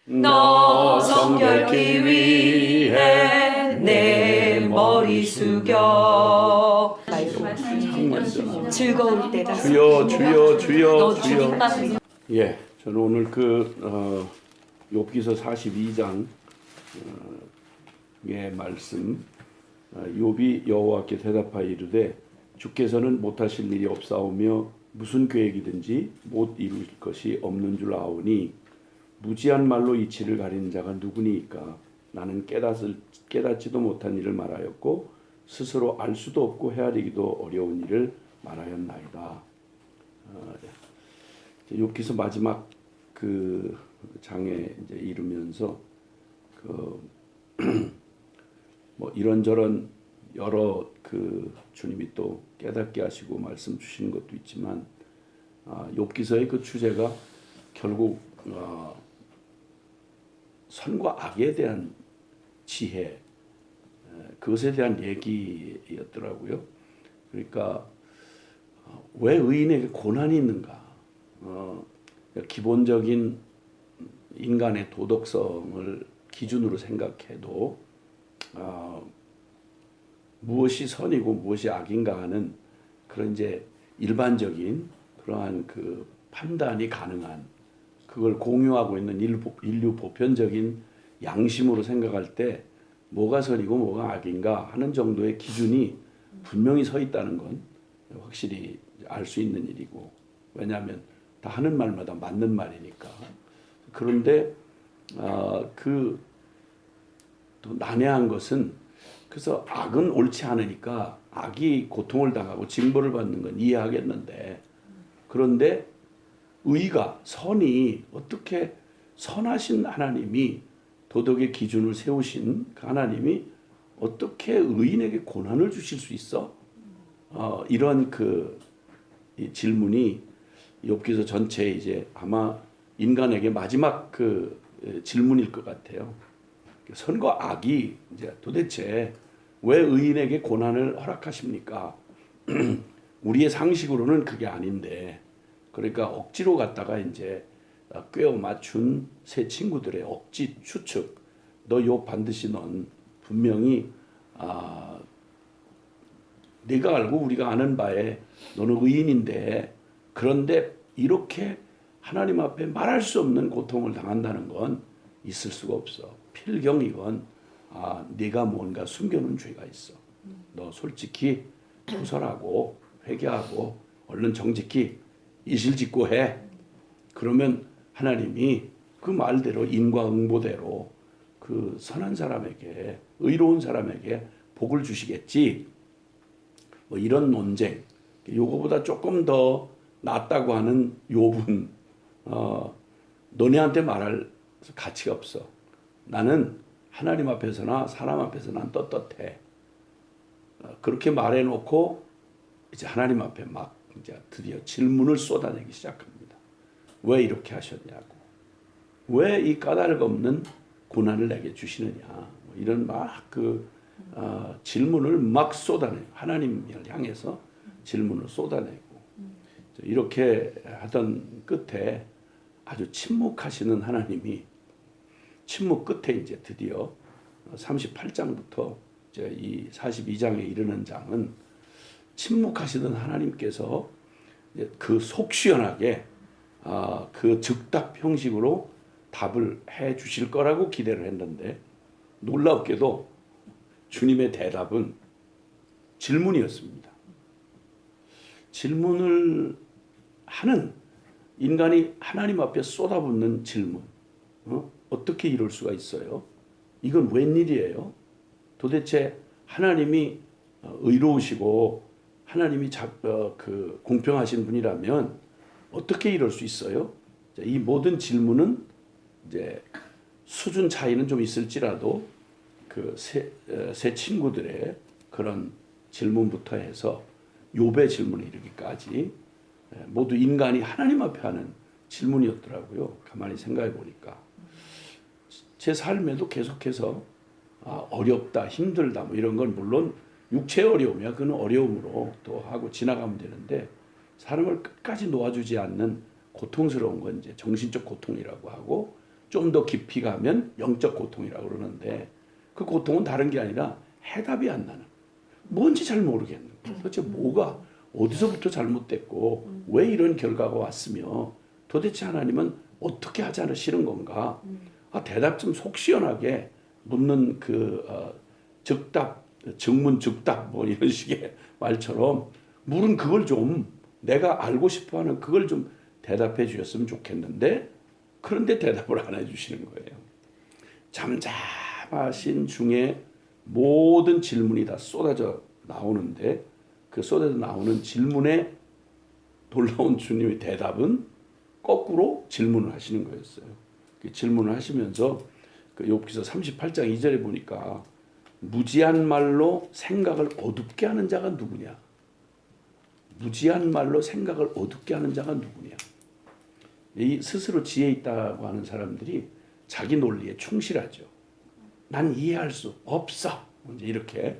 너 성결케 위해 내 머리 숙여. 즐거울 때다. 주여 주여 주여 너 주여. 주님만. 예, 저는 오늘 욥기서 42장 의 말씀. 욥이 여호와께 대답하여 이르되 주께서는 못하실 일이 없사오며 무슨 계획이든지 못 이루실 것이 없는 줄 아오니 무지한 말로 이치를 가리는 자가 누구니까. 나는 깨닫지도 못한 일을 말하였고 스스로 알 수도 없고 헤아리기도 어려운 일을 말하였나이다. 욥기서 마지막 그 장에 이제 이르면서 뭐 이런저런 여러 주님이 또 깨닫게 하시고 말씀 주시는 것도 있지만 욥기서의 그 주제가 결국 선과 악에 대한 지혜, 그것에 대한 얘기였더라고요. 그러니까 왜 의인에게 고난이 있는가? 기본적인 인간의 도덕성을 기준으로 생각해도 무엇이 선이고 무엇이 악인가 하는 그런 이제 일반적인 그러한 그 판단이 가능한, 그걸 공유하고 있는 인류 보편적인 양심으로 생각할 때 뭐가 선이고 뭐가 악인가 하는 정도의 기준이 분명히 서 있다는 건 확실히 알 수 있는 일이고, 왜냐하면 다 하는 말마다 맞는 말이니까. 그런데 또 난해한 것은, 그래서 악은 옳지 않으니까 악이 고통을 당하고 징벌을 받는 건 이해하겠는데, 그런데 의가, 선이, 어떻게 선하신 하나님이, 도덕의 기준을 세우신 그 하나님이 어떻게 의인에게 고난을 주실 수 있어? 이런 이 질문이 욥기서 전체에 이제 아마 인간에게 마지막 질문일 것 같아요. 선과 악이 이제 도대체 왜 의인에게 고난을 허락하십니까? 우리의 상식으로는 그게 아닌데, 그러니까 억지로 갖다가 이제 꿰어 맞춘 새 친구들의 억지 추측. 너 욥 반드시 넌 분명히 네가 알고 우리가 아는 바에 너는 의인인데, 그런데 이렇게 하나님 앞에 말할 수 없는 고통을 당한다는 건 있을 수가 없어. 필경이건 네가 뭔가 숨겨놓은 죄가 있어. 너 솔직히 투설하고 회개하고 얼른 정직히 이실직고 해. 그러면 하나님이 그 말대로 인과응보대로 그 선한 사람에게, 의로운 사람에게 복을 주시겠지. 뭐 이런 논쟁. 요거보다 조금 더 낫다고 하는 욥은 너네한테 말할 가치가 없어. 나는 하나님 앞에서나 사람 앞에서나 떳떳해. 그렇게 말해놓고 이제 하나님 앞에 막 이제 드디어 질문을 쏟아내기 시작합니다. 왜 이렇게 하셨냐고. 왜 이 까닭 없는 고난을 내게 주시느냐. 뭐 이런 질문을 막 쏟아내고, 하나님을 향해서 질문을 쏟아내고, 이렇게 하던 끝에 아주 침묵하시는 하나님이, 침묵 끝에 이제 드디어 38장부터 이제 이 42장에 이르는 장은 침묵하시던 하나님께서 그 속 시원하게 그 즉답 형식으로 답을 해 주실 거라고 기대를 했는데, 놀랍게도 주님의 대답은 질문이었습니다. 질문을 하는, 인간이 하나님 앞에 쏟아붓는 질문. 어떻게 이럴 수가 있어요? 이건 웬일이에요? 도대체 하나님이 의로우시고 하나님이 공평하신 분이라면 어떻게 이럴 수 있어요? 이 모든 질문은 이제 수준 차이는 좀 있을지라도 새 친구들의 그런 질문부터 해서 욥의 질문에 이르기까지 모두 인간이 하나님 앞에 하는 질문이었더라고요. 가만히 생각해 보니까 제 삶에도 계속해서 어렵다, 힘들다 뭐 이런 건 물론 육체의 어려움이야. 그건 어려움으로 또 하고 지나가면 되는데, 사람을 끝까지 놓아주지 않는 고통스러운 건 이제 정신적 고통이라고 하고, 좀 더 깊이 가면 영적 고통이라고 그러는데 그 고통은 다른 게 아니라 해답이 안 나는 뭔지 잘 모르겠는 거예요. 도대체 뭐가 어디서부터 잘못됐고 왜 이런 결과가 왔으며 도대체 하나님은 어떻게 하지 않으시는 건가? 대답 좀 속 시원하게 묻는 즉답, 즉문 즉답 뭐 이런 식의 말처럼 물은 그걸 좀 내가 알고 싶어하는 그걸 좀 대답해 주셨으면 좋겠는데 그런데 대답을 안 해주시는 거예요. 잠잠하신 중에 모든 질문이 다 쏟아져 나오는데 그 쏟아져 나오는 질문에 놀라운 주님의 대답은 거꾸로 질문을 하시는 거였어요. 그 질문을 하시면서 그 욥기서 38장 2절에 보니까 무지한 말로 생각을 어둡게 하는 자가 누구냐? 무지한 말로 생각을 어둡게 하는 자가 누구냐? 이 스스로 지혜 있다고 하는 사람들이 자기 논리에 충실하죠. 난 이해할 수 없어. 이제 이렇게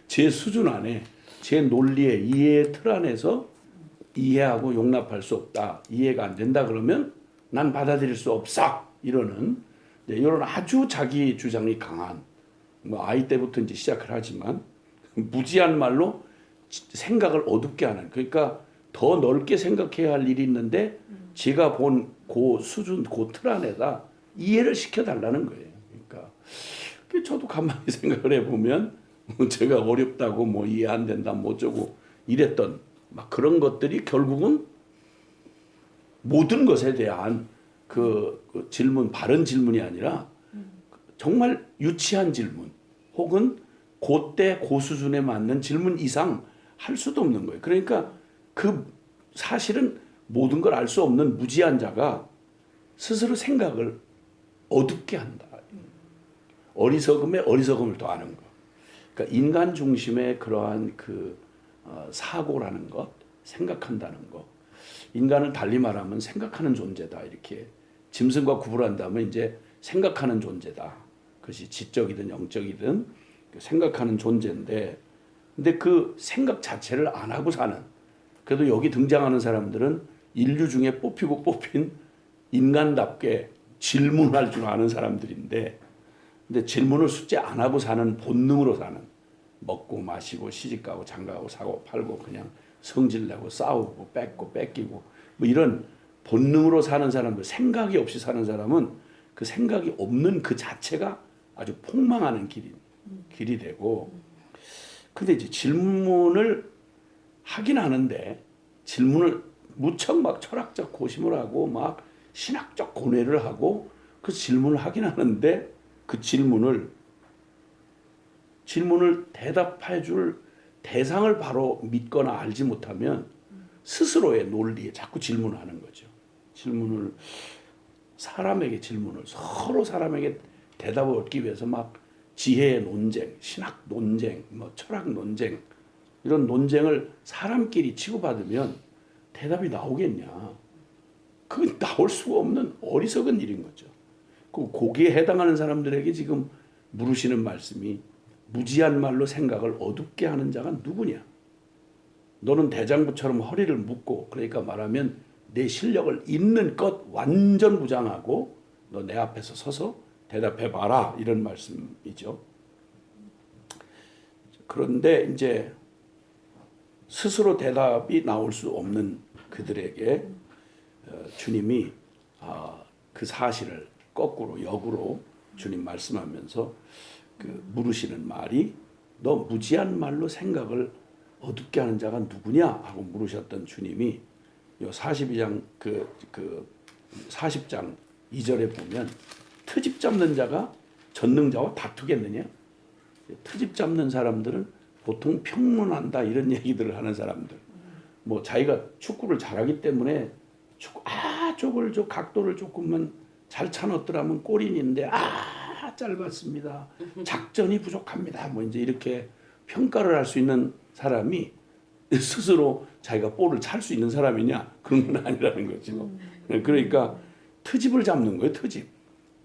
제 수준 안에 제 논리의 이해의 틀 안에서 이해하고 용납할 수 없다. 이해가 안 된다 그러면 난 받아들일 수 없어. 이러는 이런 아주 자기 주장이 강한 뭐 아이 때부터 이제 시작을 하지만 무지한 말로 생각을 어둡게 하는 그러니까 더 넓게 생각해야 할 일이 있는데 제가 본 그 수준 그 틀 안에다 이해를 시켜달라는 거예요. 그러니까 저도 가만히 생각을 해보면 제가 어렵다고 뭐 이해 안 된다 뭐 어쩌고 이랬던 막 그런 것들이 결국은 모든 것에 대한 그 질문 바른 질문이 아니라 정말 유치한 질문 혹은 그때 그 수준에 맞는 질문 이상 할 수도 없는 거예요. 그러니까 그 사실은 모든 걸 알 수 없는 무지한 자가 스스로 생각을 어둡게 한다. 어리석음에 어리석음을 더하는 것. 그러니까 인간 중심의 그러한 사고라는 것, 생각한다는 것. 인간을 달리 말하면 생각하는 존재다. 이렇게 짐승과 구분한다면 이제 생각하는 존재다. 그것이 지적이든 영적이든 생각하는 존재인데, 근데 그 생각 자체를 안 하고 사는. 그래도 여기 등장하는 사람들은 인류 중에 뽑히고 뽑힌 인간답게 질문할 줄 아는 사람들인데, 근데 질문을 숙제 안 하고 사는 본능으로 사는 먹고 마시고 시집가고 장가가고 사고 팔고 그냥 성질내고 싸우고 뺏고 뺏기고 뭐 이런 본능으로 사는 사람들 생각이 없이 사는 사람은 그 생각이 없는 그 자체가 아주 폭망하는 길이 되고 근데 이제 질문을 하긴 하는데 질문을 무척 막 철학적 고심을 하고 막 신학적 고뇌를 하고 그 질문을 하긴 하는데 그 질문을 대답해 줄 대상을 바로 믿거나 알지 못하면 스스로의 논리에 자꾸 질문을 하는 거죠. 사람에게 질문을 서로 사람에게 대답을 얻기 위해서 막 지혜의 논쟁, 신학 논쟁, 뭐 철학 논쟁 이런 논쟁을 사람끼리 치고받으면 대답이 나오겠냐? 그건 나올 수가 없는 어리석은 일인 거죠. 거기에 해당하는 사람들에게 지금 물으시는 말씀이 무지한 말로 생각을 어둡게 하는 자가 누구냐? 너는 대장부처럼 허리를 묶고 그러니까 말하면 내 실력을 있는 것 완전 부장하고 너 내 앞에서 서서 대답해 봐라 이런 말씀이죠. 그런데 이제 스스로 대답이 나올 수 없는 그들에게 주님이 그 사실을 거꾸로 역으로 주님 말씀하면서 물으시는 말이 너 무지한 말로 생각을 어둡게 하는 자가 누구냐 하고 물으셨던 주님이 요 42장 40장 2절에 보면 트집 잡는 자가 전능자와 다투겠느냐? 트집 잡는 사람들은 보통 평론한다 이런 얘기들을 하는 사람들. 뭐 자기가 축구를 잘하기 때문에 저걸 각도를 조금만 잘 차넣더라면 골인인데 짧았습니다. 작전이 부족합니다. 뭐 이제 이렇게 평가를 할 수 있는 사람이 스스로 자기가 볼을 찰 수 있는 사람이냐? 그런 건 아니라는 거죠. 그러니까 트집을 잡는 거예요. 트집.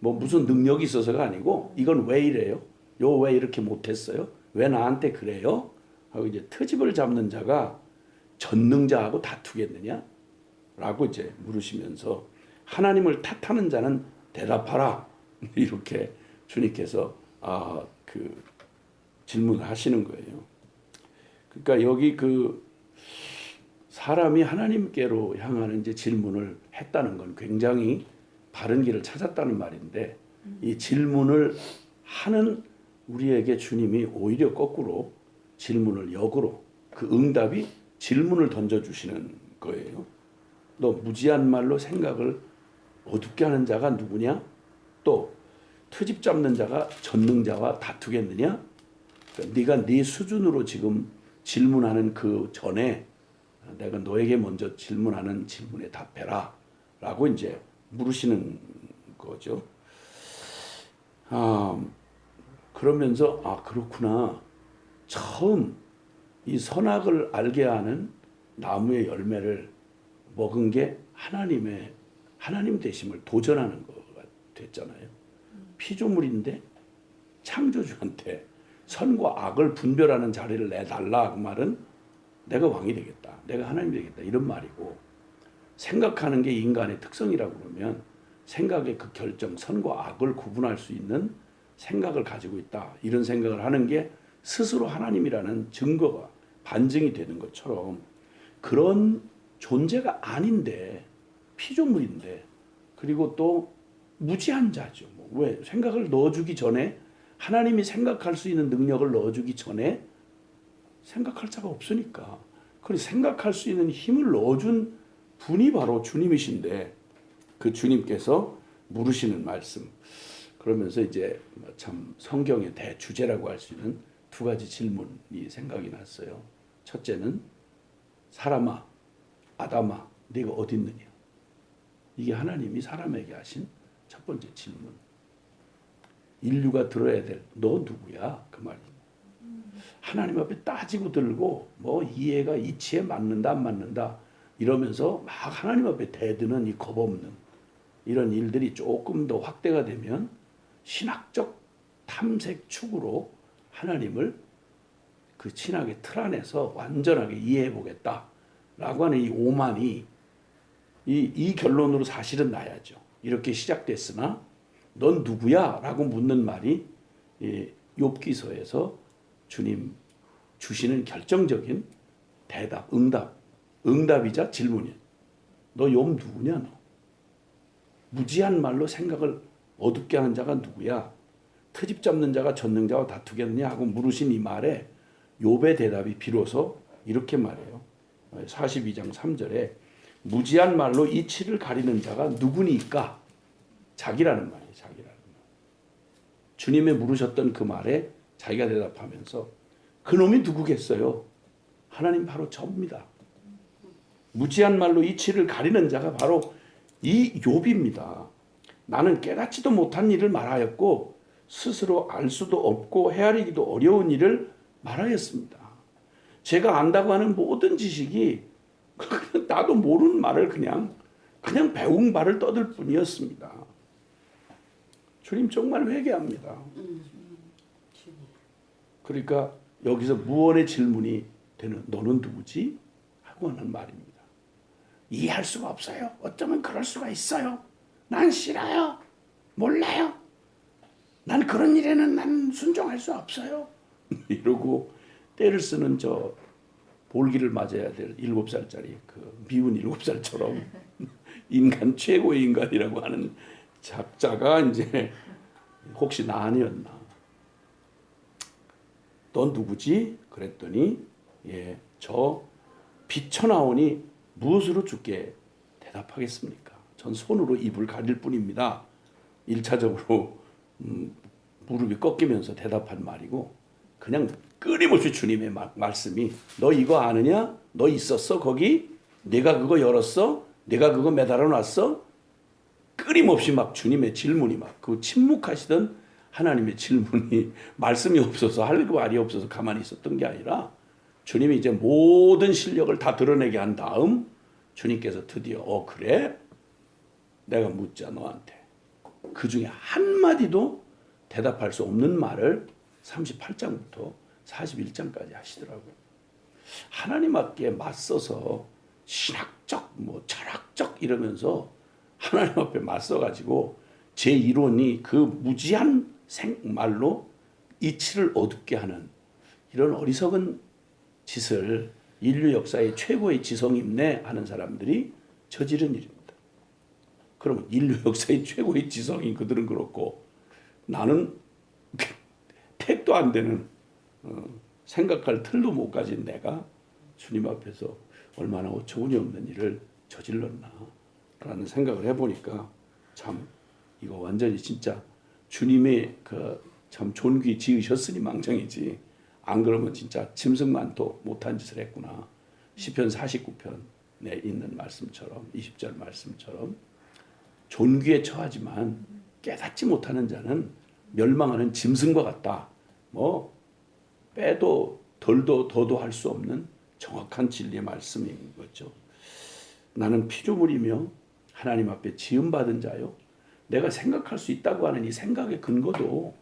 뭐 무슨 능력이 있어서가 아니고 이건 왜 이래요? 왜 이렇게 못했어요? 왜 나한테 그래요? 하고 이제 트집을 잡는 자가 전능자하고 다투겠느냐? 라고 이제 물으시면서 하나님을 탓하는 자는 대답하라. 이렇게 주님께서 그 질문을 하시는 거예요. 그러니까 여기 그 사람이 하나님께로 향하는 이제 질문을 했다는 건 굉장히 바른 길을 찾았다는 말인데, 이 질문을 하는 우리에게 주님이 오히려 거꾸로 질문을 역으로, 그 응답이 질문을 던져주시는 거예요. 너 무지한 말로 생각을 어둡게 하는 자가 누구냐? 또 트집 잡는 자가 전능자와 다투겠느냐? 그러니까 네가 네 수준으로 지금 질문하는 그 전에 내가 너에게 먼저 질문하는 질문에 답해라 라고 이제 물으시는 거죠. 그러면서 그렇구나. 처음 이 선악을 알게 하는 나무의 열매를 먹은 게 하나님 되심을 도전하는 거가 됐잖아요. 피조물인데 창조주한테 선과 악을 분별하는 자리를 내달라. 그 말은 내가 왕이 되겠다, 내가 하나님이 되겠다, 이런 말이고, 생각하는 게 인간의 특성이라고 그러면 생각의 그 결정, 선과 악을 구분할 수 있는 생각을 가지고 있다, 이런 생각을 하는 게 스스로 하나님이라는 증거가 반증이 되는 것처럼, 그런 존재가 아닌데 피조물인데, 그리고 또 무지한 자죠. 왜? 생각을 넣어주기 전에, 하나님이 생각할 수 있는 능력을 넣어주기 전에 생각할 자가 없으니까, 그래서 생각할 수 있는 힘을 넣어준 분이 바로 주님이신데, 그 주님께서 물으시는 말씀, 그러면서 이제 참 성경의 대주제라고 할 수 있는 두 가지 질문이 생각이 났어요. 첫째는 사람아, 아담아, 네가 어디 있느냐? 이게 하나님이 사람에게 하신 첫 번째 질문. 인류가 들어야 될 너 누구야? 그 말이에요. 하나님 앞에 따지고 들고 뭐 이해가 이치에 맞는다 안 맞는다 이러면서 막 하나님 앞에 대드는 이 겁없는 이런 일들이 조금 더 확대가 되면 신학적 탐색 축으로 하나님을 그 신학의 틀 안에서 완전하게 이해해 보겠다라고 하는 이 오만이 이 결론으로 사실은 나야죠. 이렇게 시작됐으나 넌 누구야? 라고 묻는 말이 욥기서에서 주님 주시는 결정적인 대답, 응답이자 질문이에요. 너 욥 누구냐? 너 무지한 말로 생각을 어둡게 하는 자가 누구야? 트집 잡는 자가 전능자와 다투겠느냐 하고 물으신 이 말에 욥의 대답이 비로소 이렇게 말해요. 42장 3절에 무지한 말로 이치를 가리는 자가 누구니까? 자기라는 말이에요. 자기라는 말. 주님의 물으셨던 그 말에 자기가 대답하면서 그놈이 누구겠어요? 하나님 바로 저입니다. 무지한 말로 이치를 가리는 자가 바로 이 욥입니다. 나는 깨닫지도 못한 일을 말하였고 스스로 알 수도 없고 헤아리기도 어려운 일을 말하였습니다. 제가 안다고 하는 모든 지식이 나도 모르는 말을 그냥 배운 말을 떠들 뿐이었습니다. 주님 정말 회개합니다. 그러니까 여기서 무언의 질문이 되는 너는 누구지? 하고 하는 말입니다. 이해할 수가 없어요. 어쩌면 그럴 수가 있어요. 난 싫어요. 몰라요. 난 그런 일에는 난 순종할 수 없어요. 이러고 때를 쓰는 저 볼기를 맞아야 될 7살짜리 그 미운 7살처럼 인간 최고의 인간이라고 하는 작자가 이제 혹시 나 아니었나? 넌 누구지? 그랬더니 저 비쳐나오니 무엇으로 주께 대답하겠습니까? 전 손으로 입을 가릴 뿐입니다. 1차적으로 무릎이 꺾이면서 대답한 말이고, 그냥 끊임없이 주님의 말씀이 너 이거 아느냐? 너 있었어 거기? 내가 그거 열었어? 내가 그거 매달아 놨어? 끊임없이 막 주님의 질문이 막 그 침묵하시던 하나님의 질문이 말씀이 없어서 할 말이 없어서 가만히 있었던 게 아니라 주님이 이제 모든 실력을 다 드러내게 한 다음 주님께서 드디어 그래? 내가 묻자 너한테. 그 중에 한마디도 대답할 수 없는 말을 38장부터 41장까지 하시더라고요. 하나님 앞에 맞서서 신학적 철학적 이러면서 하나님 앞에 맞서가지고 제 이론이 그 무지한 말로 이치를 어둡게 하는 이런 어리석은 짓을 인류 역사의 최고의 지성인내 하는 사람들이 저지른 일입니다. 그러면 인류 역사의 최고의 지성인 그들은 그렇고 나는 택도 안 되는 생각할 틀도 못 가진 내가 주님 앞에서 얼마나 어처구니 없는 일을 저질렀나 라는 생각을 해보니까 참 이거 완전히 진짜 주님의 그 참 존귀 지으셨으니 망정이지 안 그러면 진짜 짐승만도 못한 짓을 했구나. 시편 49편에 있는 말씀처럼 20절 말씀처럼 존귀에 처하지만 깨닫지 못하는 자는 멸망하는 짐승과 같다. 뭐 빼도 덜도 더도 할 수 없는 정확한 진리의 말씀인 거죠. 나는 피조물이며 하나님 앞에 지음받은 자요. 내가 생각할 수 있다고 하는 이 생각의 근거도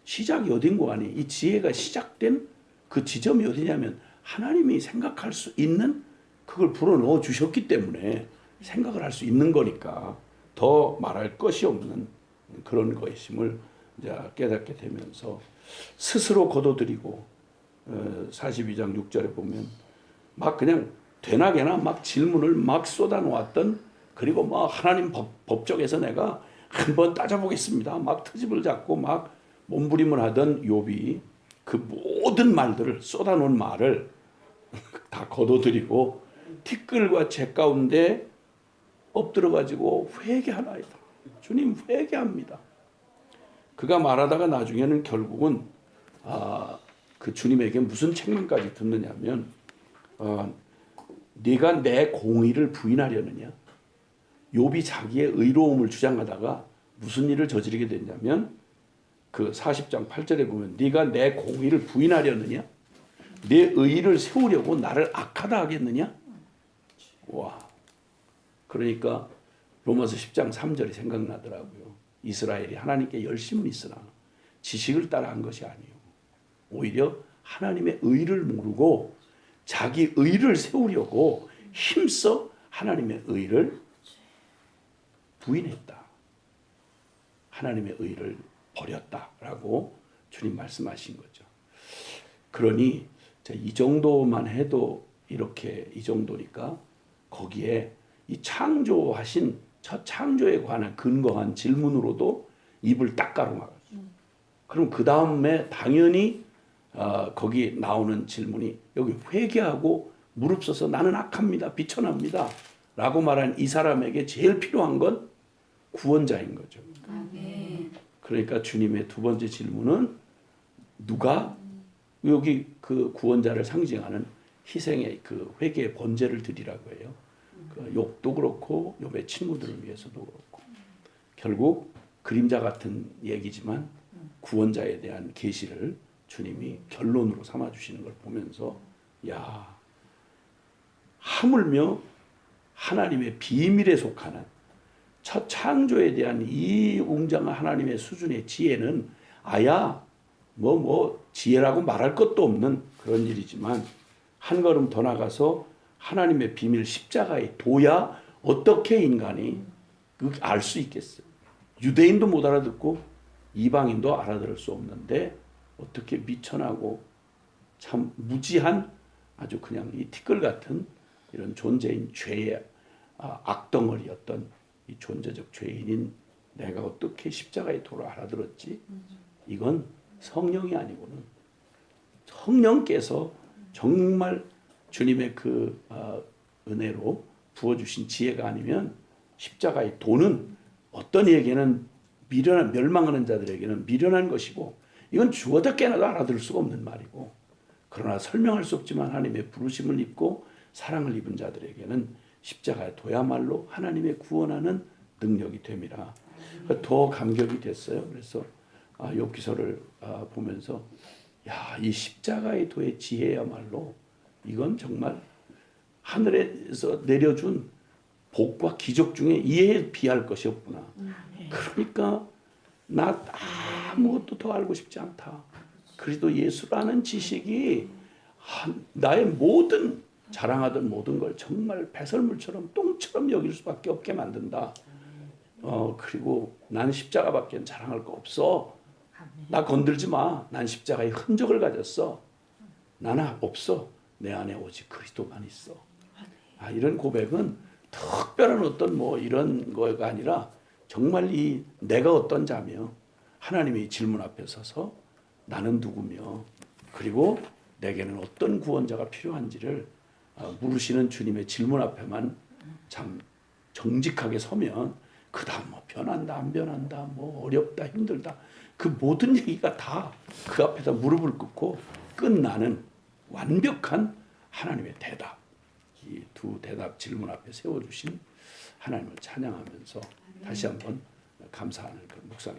시작이 어딘고 하니 이 지혜가 시작된 그 지점이 어디냐면 하나님이 생각할 수 있는 그걸 불어넣어 주셨기 때문에 생각을 할 수 있는 거니까 더 말할 것이 없는 그런 것임을 이제 깨닫게 되면서 스스로 거둬들이고 42장 6절에 보면 막 그냥 되나게나 막 질문을 막 쏟아놓았던 그리고 막 하나님 법적에서 내가 한번 따져보겠습니다. 막 트집을 잡고 막 몸부림을 하던 욥이 그 모든 말들을 쏟아놓은 말을 다 거둬들이고 티끌과 재 가운데 엎드려가지고 회개하나이다. 주님 회개합니다. 그가 말하다가 나중에는 결국은 그 주님에게 무슨 책망까지 듣느냐면 네가 내 공의를 부인하려느냐. 욥이 자기의 의로움을 주장하다가 무슨 일을 저지르게 됐냐면 그 40장 8절에 보면 네가 내 공의를 부인하려느냐? 내 의의를 세우려고 나를 악하다 하겠느냐? 와. 그러니까 로마서 10장 3절이 생각나더라고요. 이스라엘이 하나님께 열심은 있으나 지식을 따라 한 것이 아니요. 오히려 하나님의 의를 모르고 자기 의를 세우려고 힘써 하나님의 의를 부인했다. 하나님의 의를 버렸다라고 주님 말씀하신 거죠. 그러니 이 정도만 해도 이렇게 이 정도니까 거기에 이 창조하신 첫 창조에 관한 근거한 질문으로도 입을 딱 가로막았어요. 그럼 그 다음에 당연히 거기 나오는 질문이 여기 회개하고 무릎 서서 나는 악합니다. 비천합니다. 라고 말한 이 사람에게 제일 필요한 건 구원자인 거죠. 그러니까 주님의 두 번째 질문은 누가 여기 그 구원자를 상징하는 희생의 그 회개의 번제를 드리라고 해요. 그 욥도 그렇고 욥의 친구들을 위해서도 그렇고 결국 그림자 같은 얘기지만 구원자에 대한 계시를 주님이 결론으로 삼아 주시는 걸 보면서 야 하물며 하나님의 비밀에 속하는 첫 창조에 대한 이 웅장한 하나님의 수준의 지혜는 아야 지혜라고 말할 것도 없는 그런 일이지만 한 걸음 더 나가서 하나님의 비밀 십자가에 둬야 어떻게 인간이 알 수 있겠어요. 유대인도 못 알아듣고 이방인도 알아들을 수 없는데 어떻게 미천하고 참 무지한 아주 그냥 이 티끌 같은 이런 존재인 죄의 악덩어리였던 이 존재적 죄인인 내가 어떻게 십자가에 돌아 알아들었지? 이건 성령이 아니고는 성령께서 정말 주님의 그 은혜로 부어주신 지혜가 아니면 십자가의 도는 어떤 이에게는 멸망하는 자들에게는 미련한 것이고 이건 죽어도 깨나도 알아들을 수가 없는 말이고 그러나 설명할 수 없지만 하나님의 부르심을 입고 사랑을 입은 자들에게는 십자가에 둬야말로 하나님의 구원하는 능력이 됨이라. 더 감격이 됐어요. 그래서 욥기서를 보면서 이 십자가의 도의 지혜야말로 이건 정말 하늘에서 내려준 복과 기적 중에 이에 비할 것이 없구나. 그러니까 나 아무것도 더 알고 싶지 않다. 그리스도 예수라는 지식이 나의 모든 자랑하던 모든 걸 정말 배설물처럼 똥처럼 여길 수밖에 없게 만든다. 그리고 난 십자가밖에 자랑할 거 없어. 나 건들지 마. 난 십자가의 흔적을 가졌어. 나는 없어. 내 안에 오직 그리스도만 있어. 이런 고백은 특별한 어떤 뭐 이런 거가 아니라 정말 이 내가 어떤 자며 하나님의 질문 앞에 서서 나는 누구며 그리고 내게는 어떤 구원자가 필요한지를 물으시는 주님의 질문 앞에만 참 정직하게 서면 그 다음 뭐 변한다 안 변한다 뭐 어렵다 힘들다 그 모든 얘기가 다 그 앞에다 무릎을 꿇고 끝나는 완벽한 하나님의 대답. 이 두 대답 질문 앞에 세워주신 하나님을 찬양하면서 다시 한번 감사하는 그 묵상이